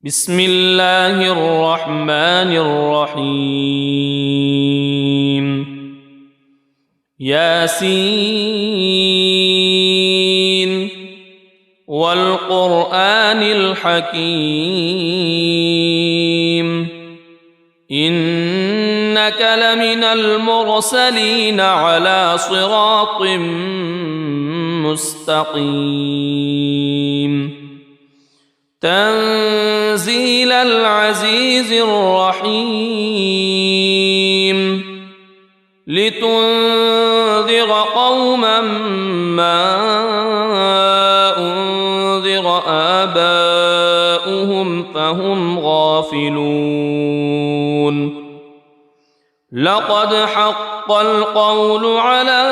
بسم الله الرحمن الرحيم ياسين والقرآن الحكيم إنك لمن المرسلين على صراط مستقيم تنزيل العزيز الرحيم لتنذر قوما ما أنذر آباؤهم فهم غافلون لقد حق القول على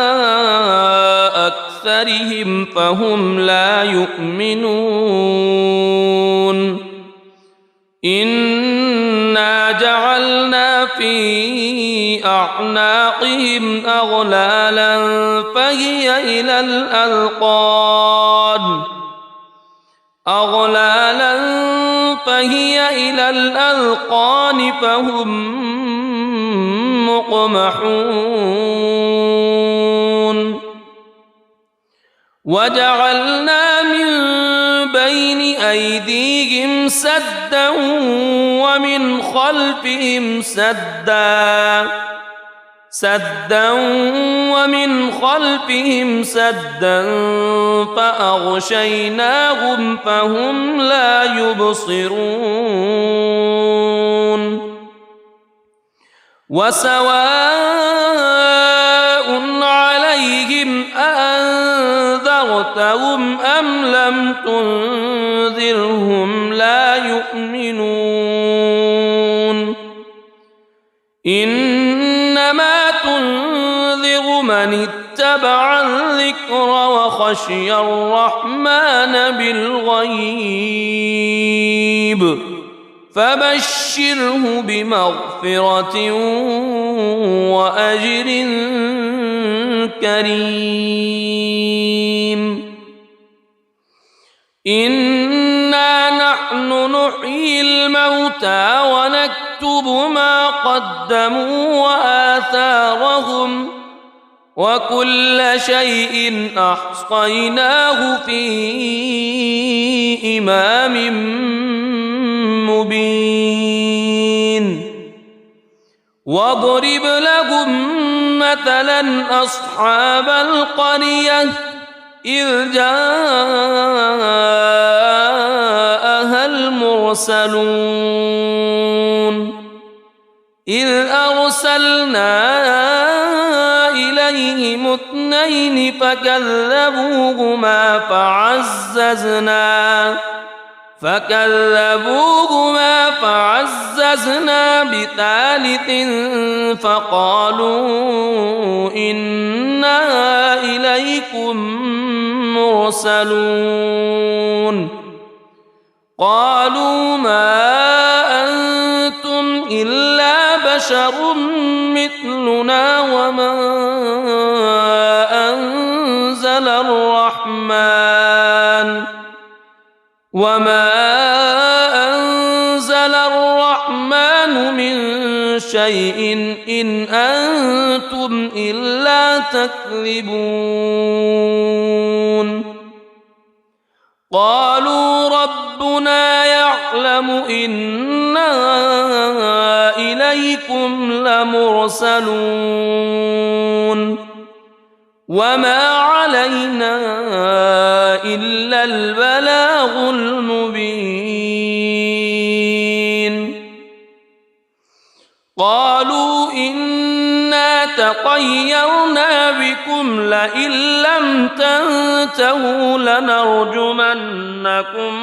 أكثرهم فهم لا يؤمنون إنا جعلنا في أعناقهم أغلالا فهي إلى الأذقان فهم مقمحون وجعلنا من بين أيديهم سدا ومن خلفهم سدا فأغشيناهم فهم لا يبصرون وسواء عليهم أأنذرتهم أم لم تنذرهم لا يؤمنون إنما تنذر من اتبع الذكر وخشي الرحمن بالغيب فبشره بمغفرة وأجر كريم إنا نحن نحيي الموتى ونكتب ما قدموا وآثارهم وكل شيء أحصيناه في إمام مبين واضرب لهم مثلا أصحاب القرية إذ جاءها المرسلون إذ أرسلنا إليهم اثنين فكذبوهما فعززنا بثالث فقالوا إنا إليكم مرسلون قالوا ما أنتم إلا بشر مثلنا وما أنزل الرحمن من شيء إن أنتم إلا تكذبون قالوا ربنا يعلم إنا إليكم لمرسلون وما علينا إلا البلاغ المبين قالوا إنا تطيرنا بكم لئن لم تنتهوا لنرجمنكم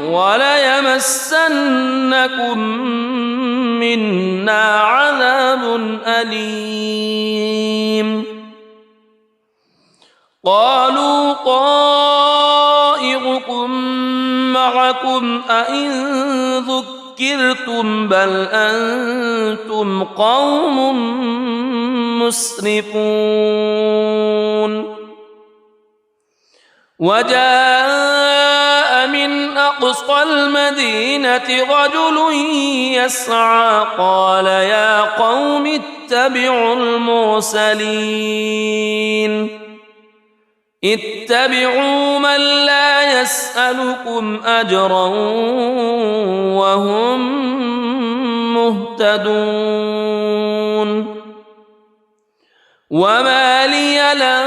وليمسنكم منا عذاب أليم قالوا طائركم معكم أئن ذكرتم بل أنتم قوم مسرفون وجاء من أقصى المدينة رجل يسعى قال يا قوم اتبعوا المرسلين اتبعوا من لا يسألكم أجرا وهم مهتدون وما لي لا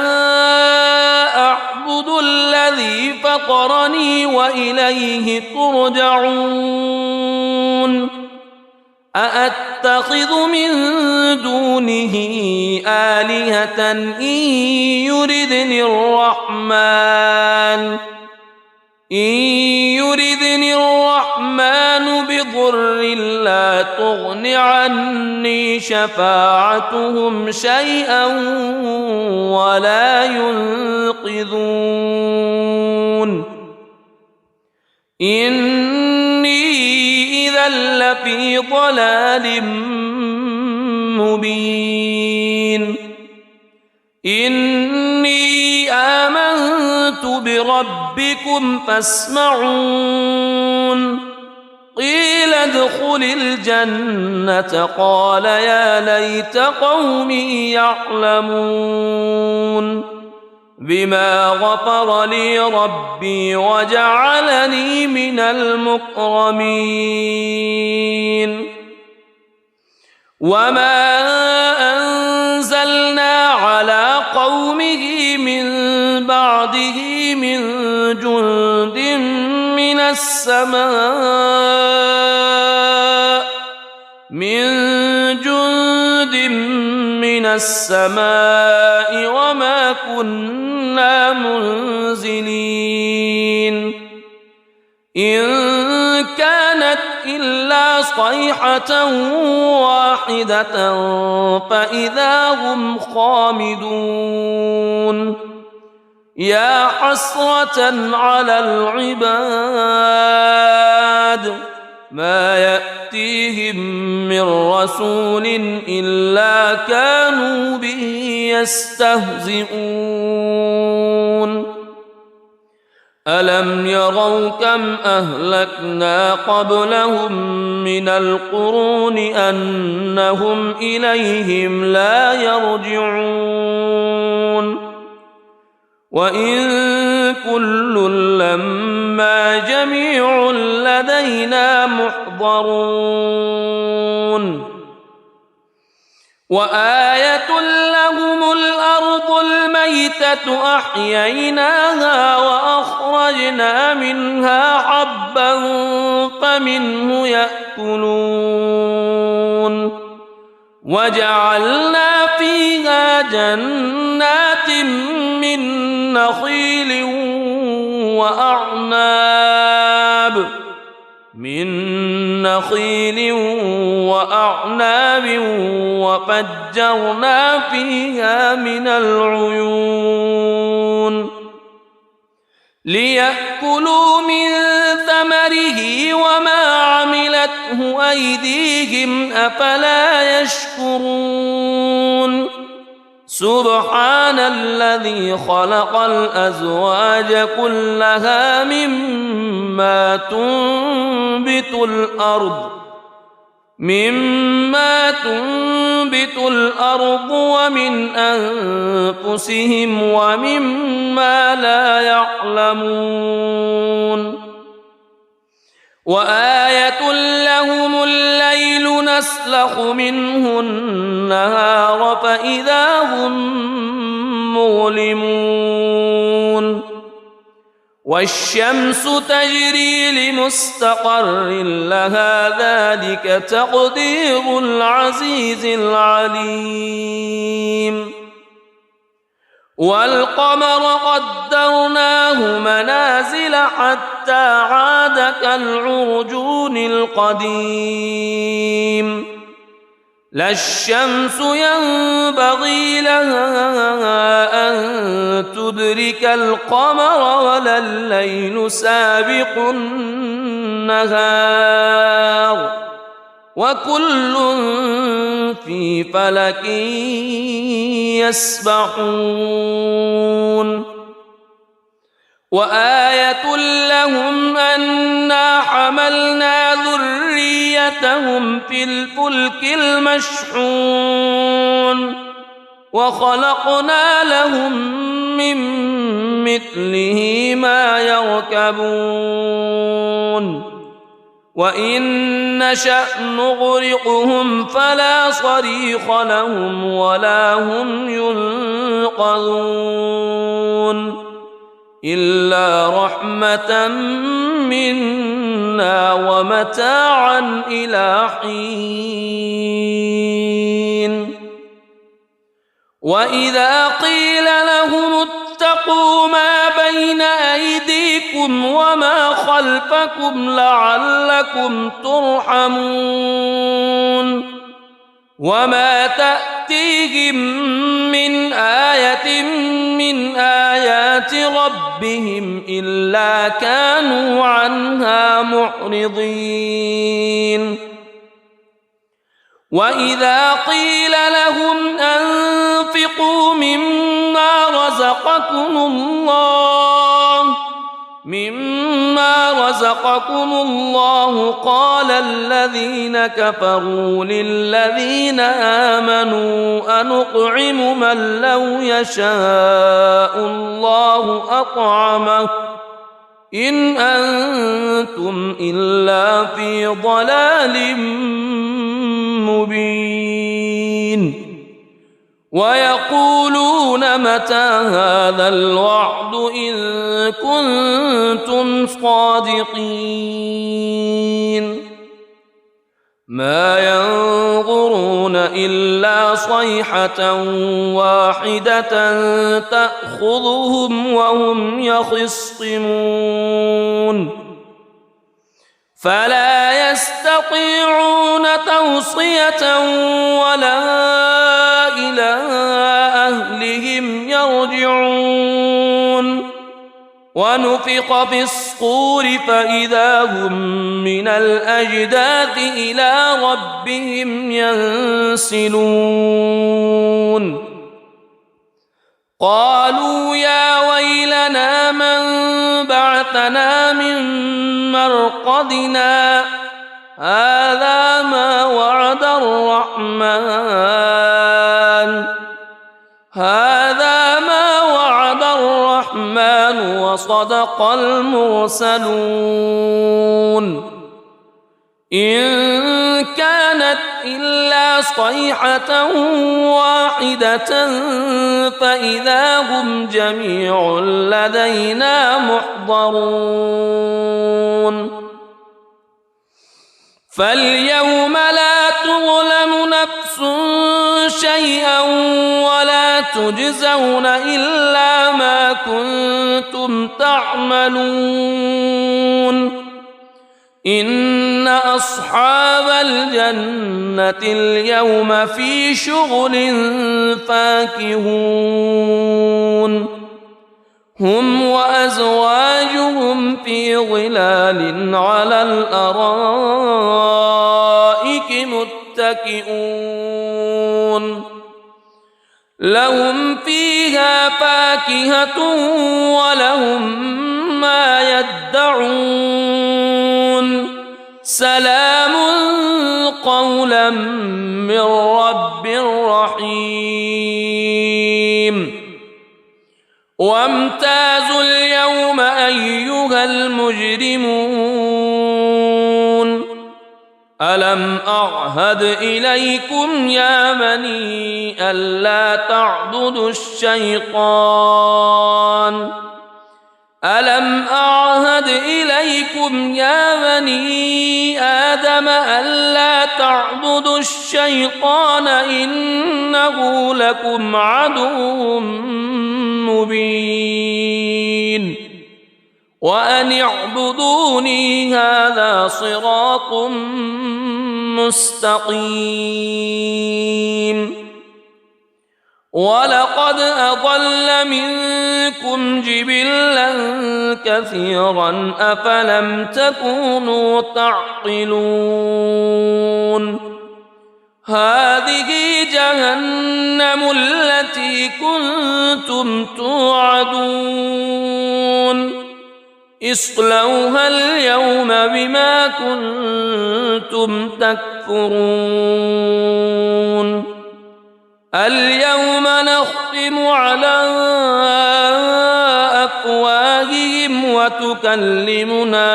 أعبد الذي فطرني وإليه ترجعون أأتخذ من دونه آلهة إن يردني الرحمن بضر لا تغن عني شفاعتهم شيئا ولا ينقذون إني إذا لفي ضلال مبين إني آمنت بربكم فاسمعون قيل ادخل الجنة قال يا ليت قومي يعلمون بما غفر لي ربي وجعلني من المكرمين وما أنزلنا على قومه من بعده من جند من السماء وما كنا منزلين إن كانت إلا صيحة واحدة فإذا هم خامدون يا حسرة على العباد ما يأتيهم من رسول إلا كانوا به يستهزئون ألم يروا كم أهلكنا قبلهم من القرون أنهم إليهم لا يرجعون وإن كل لما جميع لدينا محضرون وآية لهم الأرض الميتة أحييناها وأخرجنا منها حبا فمنه يأكلون وجعلنا فيها جنات من نخيل وأعناب وفجرنا فيها من العيون ليأكلوا من ثمره وما عملته أيديهم أفلا يشكرون سبحان الذي خلق الأزواج كلها مما تنبت الأرض ومن أنفسهم ومما لا يعلمون وآية لهم الليل نسلخ منه النهار فإذا هم مظلمون والشمس تجري لمستقر لها ذلك تقدير العزيز العليم والقمر قدرناه منازل حتى عاد كالعرجون القديم لا الشمس ينبغي لها أن تدرك القمر ولا الليل سابق النهار وكل في فلك يسبحون وآية لهم أنا حملنا ذريتهم في الفلك المشحون وخلقنا لهم من مثله ما يركبون وإن نشأ نغرقهم فلا صريخ لهم ولا هم ينقذون إلا رحمة منا ومتاعا إلى حين وإذا قيل لهم اتقوا ما بين أيديكم وما خلفكم لعلكم ترحمون وما تأتيهم من آية من آيات ربهم إلا كانوا عنها معرضين وإذا قيل لهم أنفقوا مما رزقكم الله قال الذين كفروا للذين آمنوا أنطعم من لو يشاء الله أطعمه إن أنتم إلا في ضلال مبين ويقولون متى هذا الوعد إن كنتم صادقين ما ينظرون إلا صيحة واحدة تأخذهم وهم يخصمون فلا يستطيعون توصية ولا إلى أهلهم يرجعون ونفخ في الصور فإذا هم من الأجداث إلى ربهم ينسلون قالوا يا ويلنا من بعثنا من مرقدنا هذا ما وعد الرحمن وصدق المرسلون إن كانت إلا صيحة واحدة فإذا هم جميع لدينا محضرون فاليوم لا تظلم نفس شيئا ولا تجزون إلا ما كنتم تعملون إن أصحاب الجنة اليوم في شغل فاكهون هم وأزواجهم في ظلال على الأرائك متكئون لهم فيها فاكهة ولهم ما يدعون سلام قولا من رب رحيم وامتازوا اليوم أيها المجرمون ألم أعهد إليكم يا بني ألا تعبدوا الشيطان ألم أعهد إليكم يا بني آدم ألا تعبدوا الشيطان إنه لكم عدو مبين وأن اعبدوني هذا صراط مستقيم ولقد أضل منكم جبلا كثيرا أفلم تكونوا تعقلون هذه جهنم التي كنتم توعدون اصلوها اليوم بما كنتم تكفرون اليوم نختم على أفواههم وتكلمنا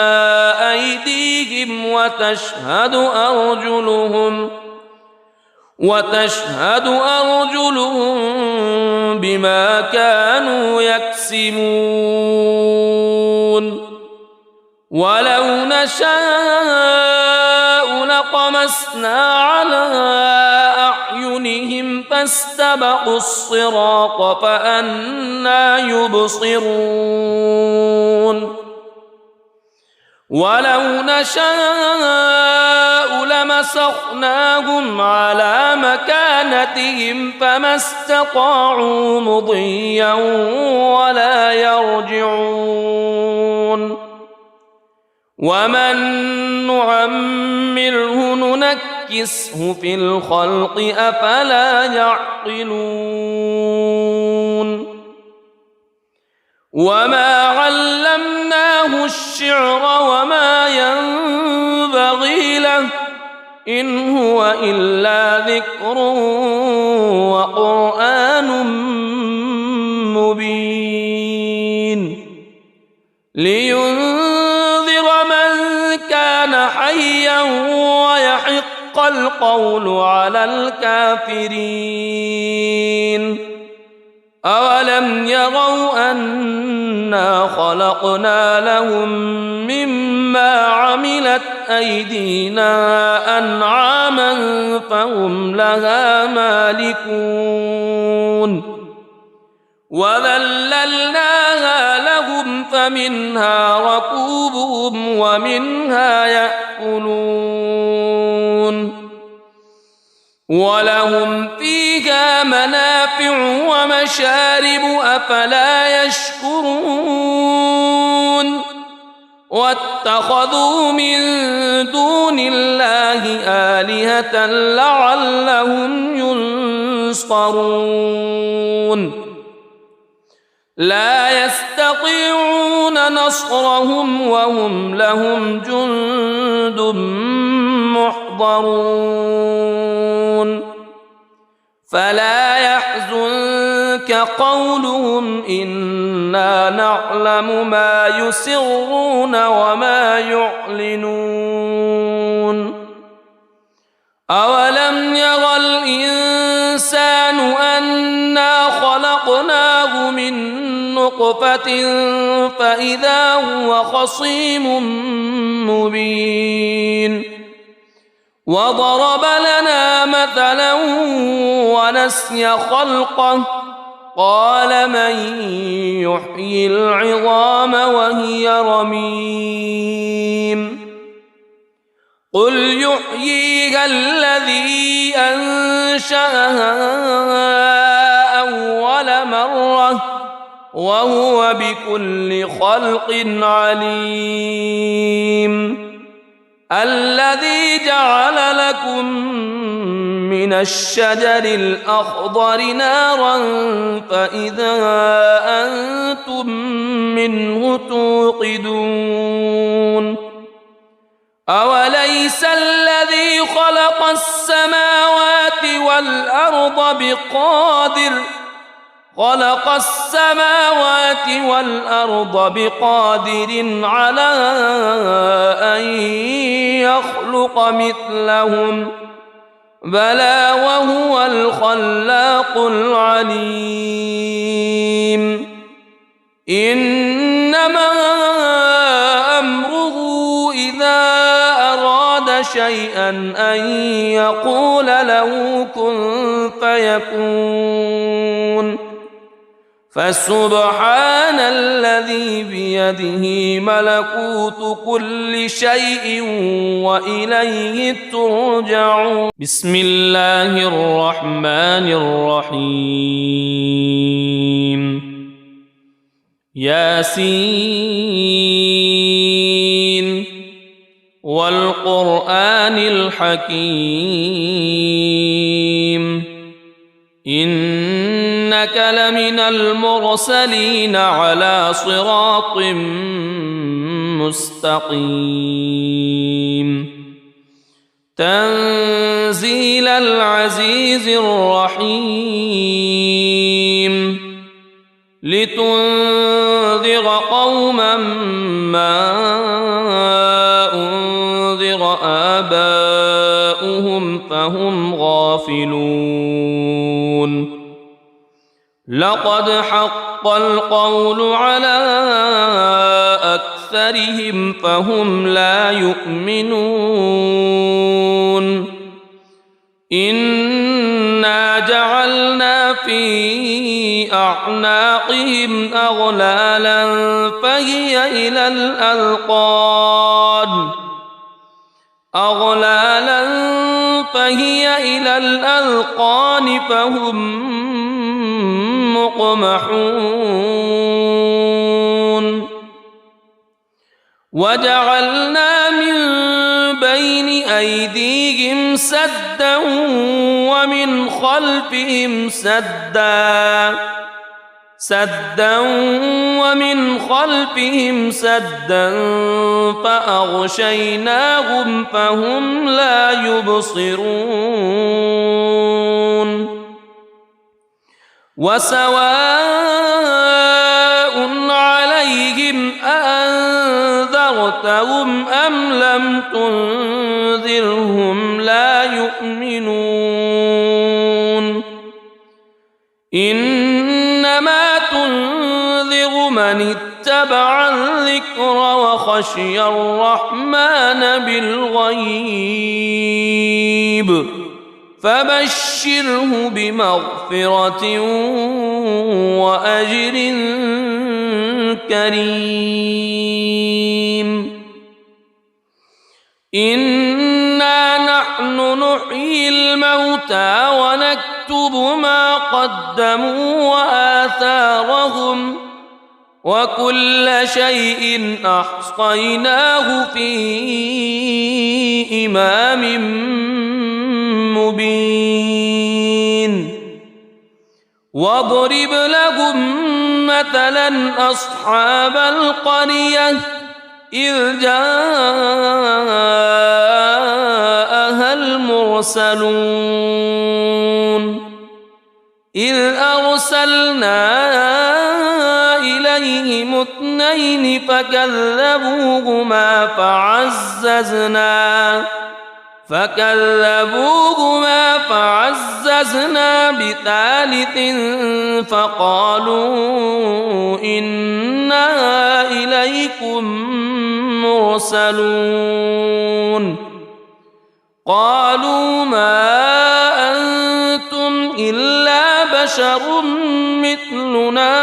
أيديهم وتشهد أرجلهم بما كانوا يكسبون ولو نشاء لطمسنا على أعينهم فاستبقوا الصراط فأنى يبصرون ولو نشاء لمسخناهم على مكانتهم فما استطاعوا مضيا ولا يرجعون ومن نعمره ننكسه في الخلق أفلا يعقلون وما علمناه الشعر وما ينبغي له إن هو إلا ذكر وقرآن مبين لينذر من كان حيا ويحق القول على الكافرين أولم يروا أنا خلقنا لهم مما عملت أيدينا أنعاما فهم لها مالكون وذللناها لهم فمنها ركوبهم ومنها يأكلون ولهم فيها منافع ومشارب أفلا يشكرون واتخذوا من دون الله آلهة لعلهم ينصرون لا يستطيعون نصرهم وهم لهم جند محضرون فلا يحزنك قولهم إنا نعلم ما يسرون وما يعلنون أولم ير الإنسان أنا خلقناه من نطفة فإذا هو خصيم مبين وضرب لنا مثلا ونسي خلقه قال من يحيي العظام وهي رميم قل يحييها الذي أنشأها أول مرة وهو بكل خلق عليم الذي جعل لكم من الشجر الأخضر نارا فإذا أنتم منه توقدون أوليس الذي خلق السماوات والأرض بقادر على أن يخلق مثلهم بلى وهو الخلاق العليم إنما أمره إذا أراد شيئا أن يقول له كن فيكون فسبحان الذي بيده ملكوت كل شيء وإليه ترجعون بسم الله الرحمن الرحيم ياسين والقرآن الحكيم إنك لمن المرسلين على صراط مستقيم تنزيل العزيز الرحيم لتنذر قوما ما أنذر آباؤهم فهم غافلون لقد حق القول على أكثرهم فهم لا يؤمنون إنا جعلنا في أعناقهم أغلالا فهي إلى الأذقان فهم مقمحون وجعلنا من بين أيديهم سدا ومن خلفهم سدا فأغشيناهم فهم لا يبصرون وسواء عليهم أأنذرتهم أم لم تنذرهم لا يؤمنون إنما تنذر من اتبع الذكر وخشي الرحمن بالغيب فبشره بمغفرة وأجر كريم إنا نحن نحيي الموتى ونكتب ما قدموا وآثارهم وكل شيء أحصيناه في إمام مبين واضرب لهم مثلا أصحاب القرية إذ جاءها المرسلون إذ أرسلنا إليهم اثنين فكذبوهما فعززنا بثالث فقالوا إنا إليكم مرسلون قالوا ما أنتم إلا بشر مثلنا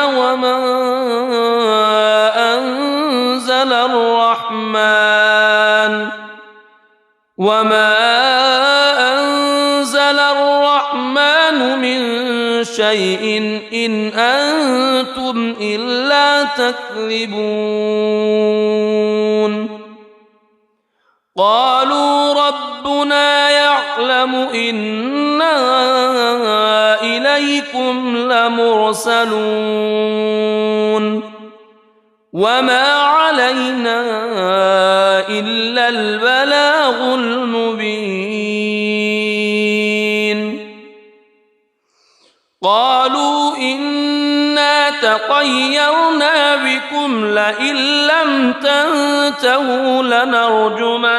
وما أنزل الرحمن من شيء إن أنتم إلا تكذبون قالوا ربنا يعلم إنا إليكم لمرسلون وما علينا إلا البلاغ المبين قالوا إنا تطيرنا بكم لئن لم تنتهوا لنرجمنكم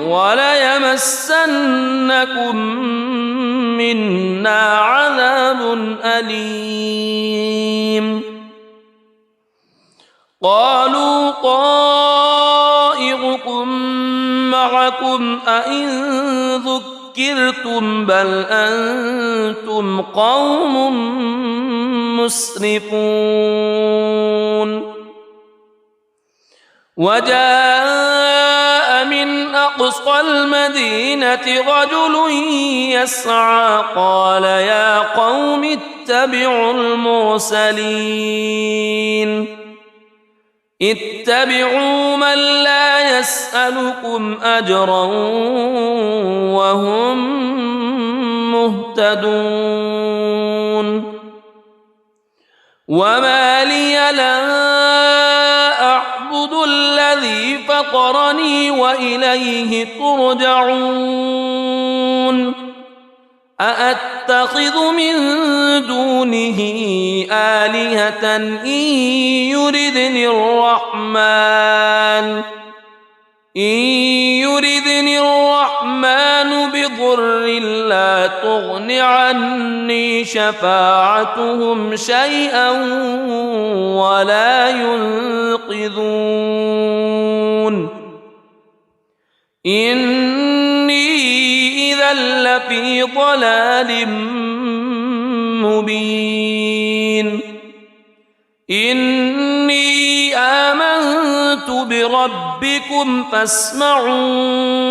وليمسنكم منا عذاب أليم قالوا طائركم معكم أئن ذكرتم بل أنتم قوم مسرفون وجاء من أقصى المدينة رجل يسعى قال يا قوم اتبعوا من لا يسألكم أجرا وهم مهتدون مهتدون وما لي لا أعبد الذي فطرني وإليه ترجعون أأتخذ من دونه آلهة إن يردني الرحمن بضر لا تغن عني شفاعتهم شيئا ولا ينقذون إني إذا لفي ضلال مبين إني آمنت بربكم فاسمعون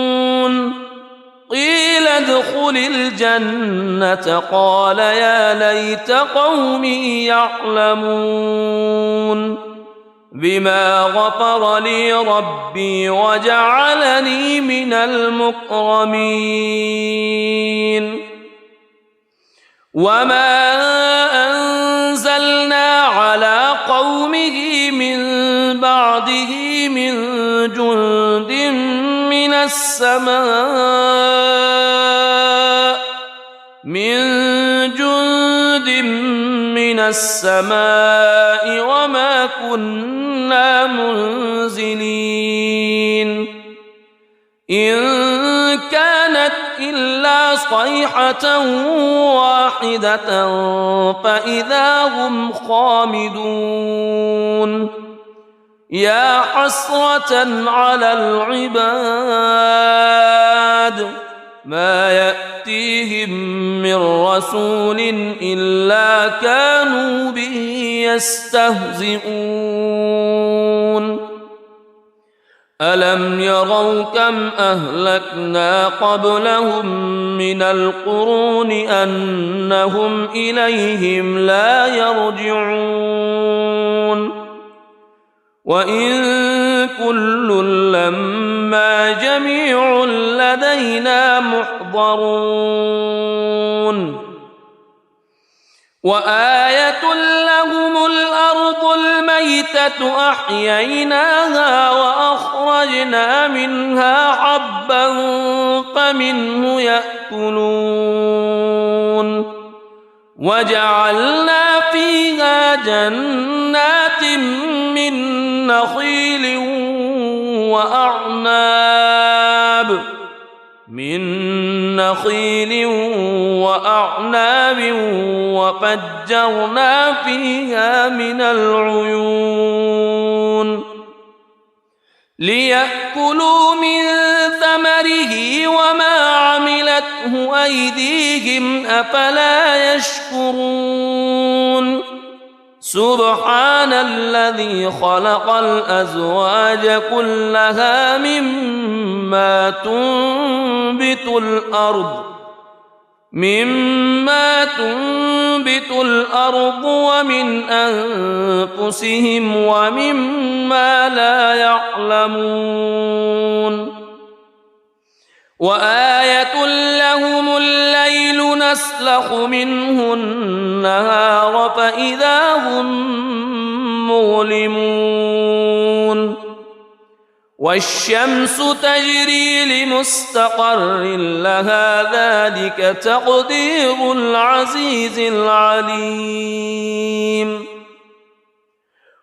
قيل ادخل الجنة قال يا ليت قومي يعلمون بما غفر لي ربي وجعلني من المكرمين وما أنزلنا على قومه من بعده من جند من السماء وما كنا منزلين إن كانت إلا صيحة واحدة فإذا هم خامدون يا حسرة على العباد ما يأتيهم من رسول إلا كانوا به يستهزئون ألم يروا كم أهلكنا قبلهم من القرون أنهم إليهم لا يرجعون وإن كل لما جميع لدينا محضرون وآية لهم الأرض الميتة أحييناها وأخرجنا منها حبا فمنه يأكلون وجعلنا فيها جنات من نخيل وأعناب وفجرنا فيها من العيون ليأكلوا من ثمره وما عملته أيديهم أفلا يشكرون سبحان الذي خلق الأزواج كلها مما تنبت الأرض ومن أنفسهم ومما لا يعلمون وآية لهم الليل نسلخ منه النهار فإذا هم مظلمون والشمس تجري لمستقر لها ذلك تقدير العزيز العليم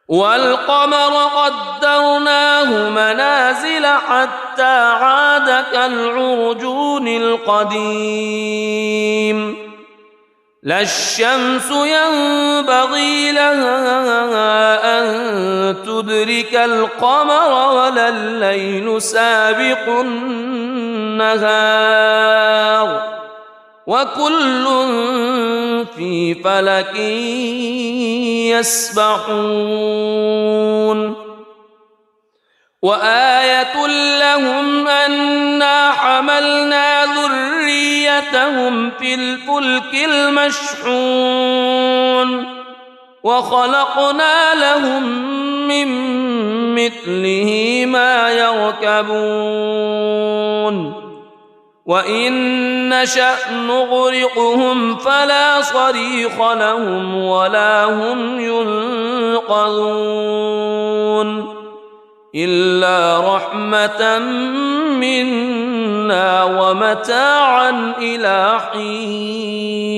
والقمر قدرناه منازل حتى عاد كالعرجون القديم لا الشمس ينبغي لها أن تدرك القمر ولا الليل سابق النهار وكل في فلك يسبحون وآية لهم أنا حملنا ذريتهم في الفلك المشحون وخلقنا لهم من مثله ما يركبون وإن نشأ نغرقهم فلا صريخ لهم ولا هم ينقذون إلا رحمة منا ومتاعا إلى حين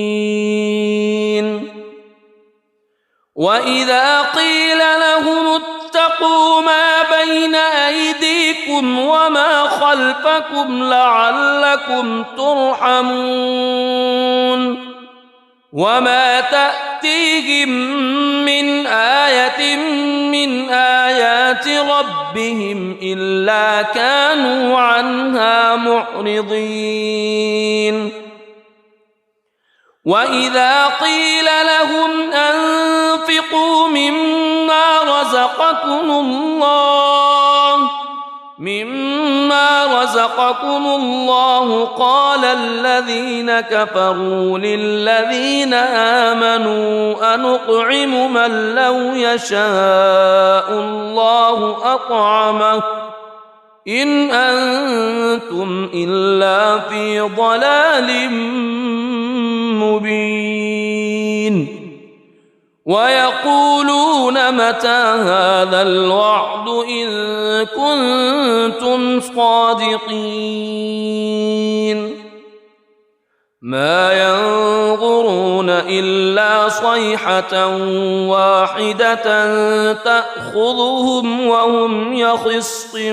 وإذا قيل لهم اتقوا ما بين أيديكم وما خلفكم لعلكم ترحمون وما تأتيهم من آية من آيات ربهم إلا كانوا عنها معرضين وإذا قيل لهم أنفقوا مما رزقكم الله قال الذين كفروا للذين آمنوا أنطعم من لو يشاء الله أطعمه إن أنتم إلا في ضلال مبين ويقولون متى هذا الوعد إن كنتم صادقين ما ينظرون إلا صيحة واحدة تأخذهم وهم يخصمون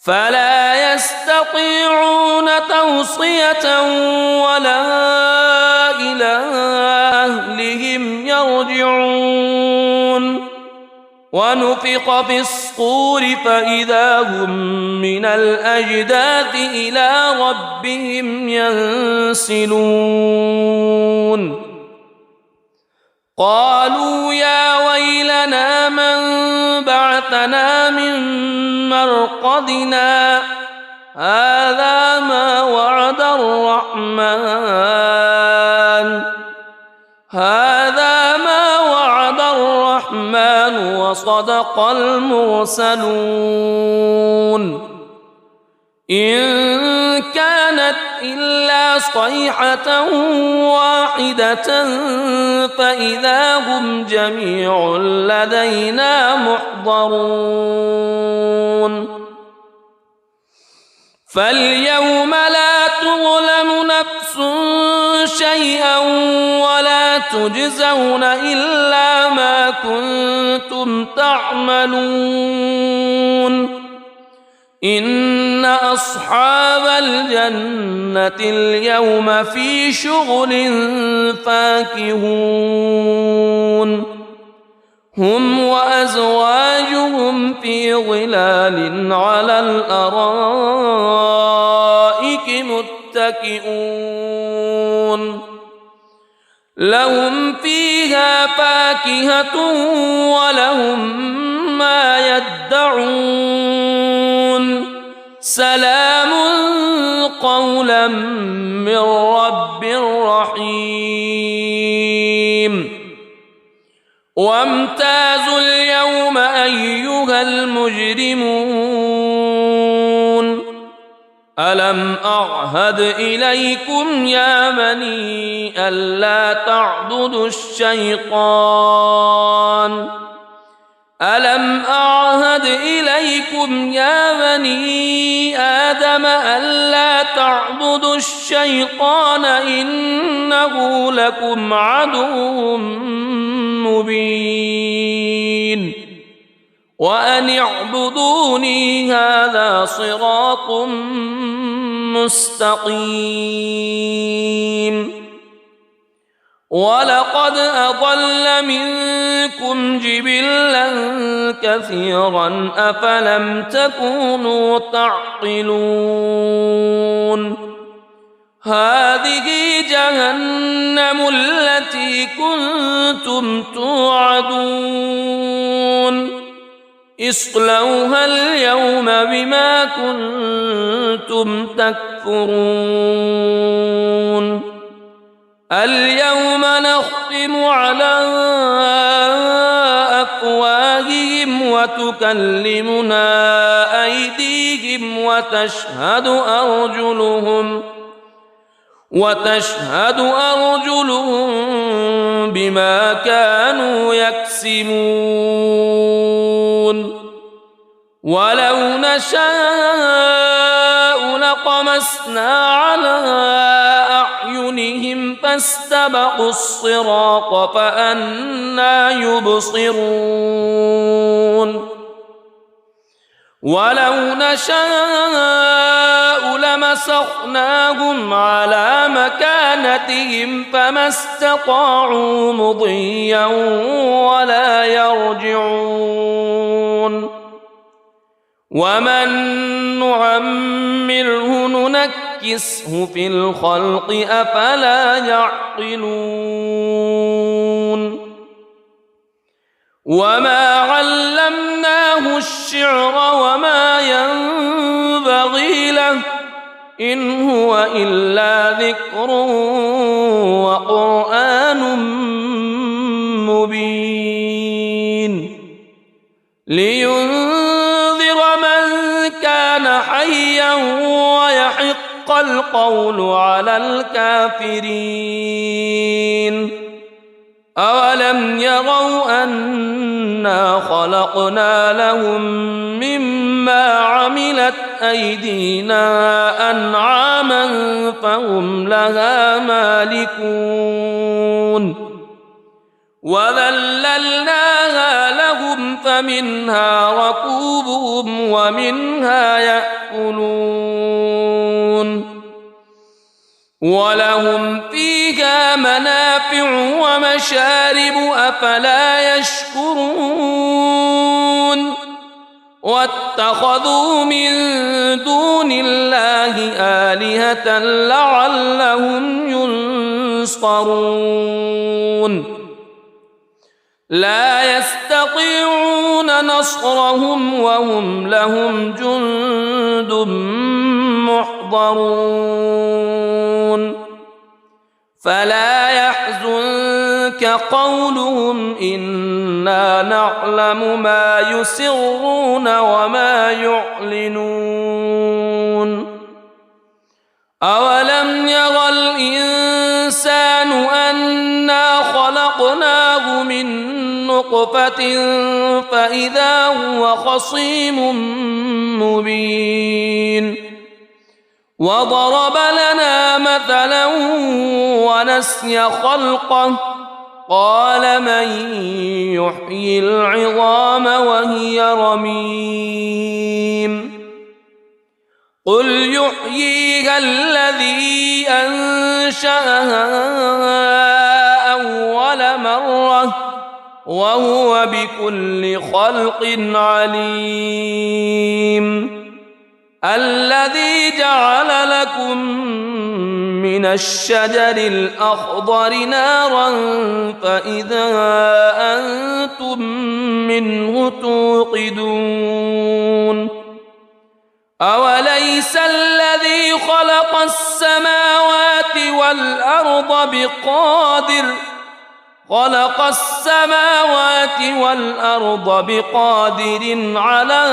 فلا يستطيعون توصية ولا إلى أهلهم يرجعون ونفخ في الصور فإذا هم من الأجداث إلى ربهم ينسلون قالوا يا ويلنا من بعثنا من مرقدنا هذا ما وعد الرحمن وصدق المرسلون إن كانت إلا صيحة واحدة فإذا هم جميع لدينا محضرون فاليوم لا تظلم نفس شيئا ولا تجزون إلا ما كنتم تعملون إن أصحاب الجنة اليوم في شغل فاكهون هم وأزواجهم في ظلال على الأرائك متكئون لهم فيها فاكهة ولهم ما يدعون سلام قولا من رب رحيم وامتازوا اليوم أيها المجرمون ألم أعهد إليكم يا بني ألا تعبدوا الشيطان ألم أعهد إليكم يا بني آدم ألا تعبدوا الشيطان إنه لكم عدو مبين وأن اعبدوني هذا صراط مستقيم ولقد أضل منكم جبلا كثيرا أفلم تكونوا تعقلون هذه جهنم التي كنتم توعدون اصلوها اليوم بما كنتم تكفرون اليوم نختم على أفواههم وتكلمنا أيديهم وتشهد أرجلهم بما كانوا يكسبون ولو نشاء لطمسنا على أعينهم فاستبقوا الصراط فأنى يبصرون ولو نشاء لمسخناهم على مكانتهم فما استطاعوا مضيا ولا يرجعون ومن نعمره ننكسه في الخلق أفلا يعقلون وما علمناه الشعر وما ينبغي له إن هو إلا ذكر وقرآن مبين لينذر من كان حيا ويحق القول على الكافرين أولم يروا أنا خلقنا لهم مما عملت أيدينا أنعاما فهم لها مالكون وذللناها لهم فمنها ركوبهم ومنها يأكلون ولهم فيها منافع ومشارب أفلا يشكرون واتخذوا من دون الله آلهة لعلهم ينصرون لا يستطيعون نصرهم وهم لهم جند محضرون فلا يحزنك قولهم إنا نعلم ما يسرون وما يعلنون أولم يرى الإنسان أنا خلقناه من نطفة فإذا هو خصيم مبين وضرب لنا مثلا ونسي خلقه قال من يحيي العظام وهي رميم قل يحييها الذي أنشأها أول مرة وهو بكل خلق عليم الذي جعل لكم من الشجر الأخضر نارا فإذا أنتم منه توقدون أوليس الذي خلق السماوات والأرض بقادر على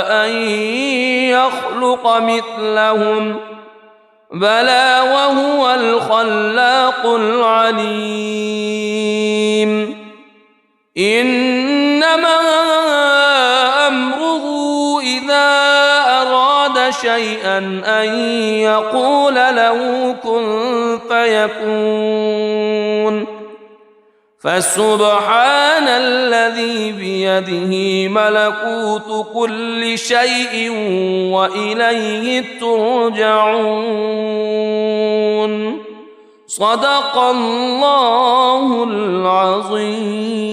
أن يخلق مثلهم بلى وهو الخلاق العليم إنما أمره إذا أراد شيئا أن يقول له كن فيكون فسبحان الذي بيده ملكوت كل شيء وإليه ترجعون صدق الله العظيم.